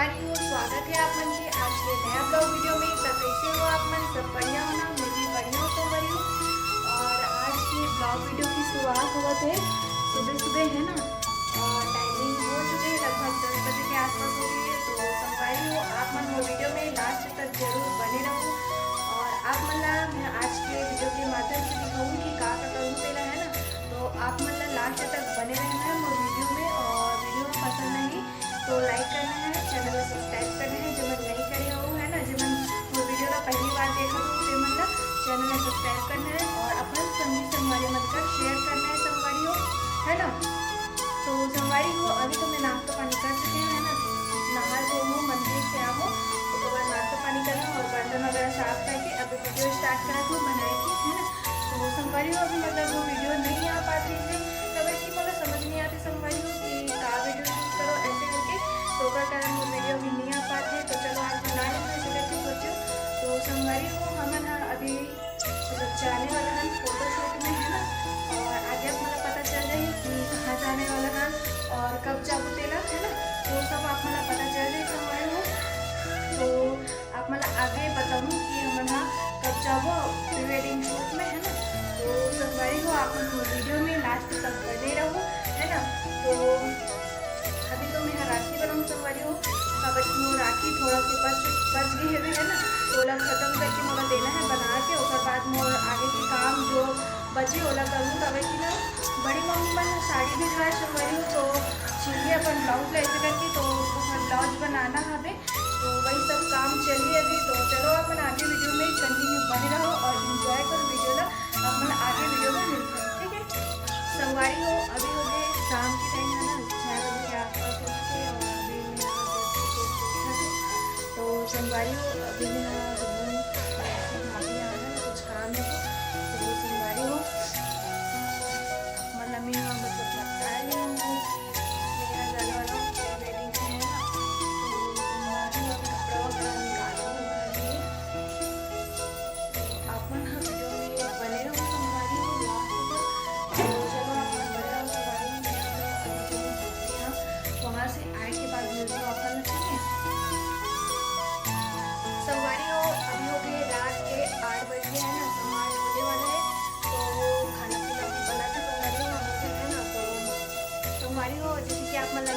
संगवारी हो स्वागत है आप मन के आज के नया ब्लॉग वीडियो में। तो कैसे हो आप मन? सब बढ़िया हो ना? मैं भी बढ़िया हूँ संगवारी हूँ। और आज के ब्लॉग वीडियो की शुरुआत हुआ थे सुबह सुबह है ना, और टाइमिंग हो चुके हैं लगभग 10 बजे के आसपास हो गई है। तो संगवारी हो आप मन वो वीडियो में लास्ट तक जरूर बने रहो। और आप मन ला मैं आज के वीडियो के माध्यम से दिखाऊँ कि का करूँ पहला है ना, तो आप मन ला लास्ट तक बने रहना है वो वीडियो में। और वीडियो पसंद नहीं तो लाइक करना है, चैनल को सब्सक्राइब करना है जो मन नहीं करे हो है ना, जो मन वो वीडियो ला पहली बार देखा हो तो मन ला चैनल को सब्सक्राइब करना है और अपन संगी संगवारी मन का शेयर करना है संगवारी हो है ना। तो संगवारी हो अभी तो मैं नाश्ता पानी कर चुके हैं है ना, नहा धो हूँ मंदिर से आ हूँ तो बाद नाश्ता पानी कर हूँ और बर्तन वगैरह साफ करके अभी वीडियो स्टार्ट करा हूँ बनाए थी है ना। तो संगवारी हो अभी मतलब वो वीडियो नहीं आ पाती थी तब कि मतलब समझ नहीं आती संगवारी हो कि का वीडियो शूट करो ऐसे करके, तो का कारण वो वीडियो भी नहीं आ पाते। तो चलो आज बना लेते ऐसे करके सोचो। तो संगवारी हो हम अभी मतलब जाने वाला है फोटोशूट में है ना, और आगे आप मतलब पता चल रही है कि कहाँ जाने वाला है और कब जाबो तेला है ना, तो सब आप मतलब पता चल रही संगवारी हो। तो आप मतलब आगे बताऊँ कि हम कब जाबो प्री वेडिंग शूट में है ना। तो संगवारी हो आप वीडियो में लास्ट तक बने रहो है ना। तो अभी तो मैं राखी बनाऊँ संगवारी हो, अब राखी थोड़ा सी बच गई है ना, तो ओला खत्म करके मोला देना है बना के, उसके बाद मोर आगे के काम जो बचे ओला करूँ। तब कि ना बड़ी मम्मी मन साड़ी भी खाए संगवारी हो, तो छिलिए अपन ब्लाउज ऐसे करके तो ब्लाउज बनाना हमें, तो वही सब काम चलिए अभी। तो चलो अपन आगे वीडियो में कंटिन्यू बने रहो और इन्जॉय करो वीडियो ला, अपन आगे वीडियो में मिलते हैं ठीक है। संगवारी हो अभी हो गए शाम के टाइम है ना 6 बजे के आसपास हो चुके और अभी मेरा तो संगवारी हो अभी मेरा भाभी आना है कुछ काम है तो संगवारी हो मतलब मैं मतलब लगता है मेरा जाने वाला हूँ वेडिंग है ना, तो संगवारी हो कपड़ा वगैरह निकालो घर में। आप मन वीडियो में बने रहो संगवारी हो लास्ट तक। तो चलो आप मन बने रहो संगवारी में, वहाँ से आए के बाद वीडियो अपन रखेंगे। संगवारी हो अभी हो गए रात के 8 बज गए है ना, समाज होने वाला है तो खाना पीना भी बना था संगवारी हो है ना। तो संगवारी हो जैसे कि आप मतलब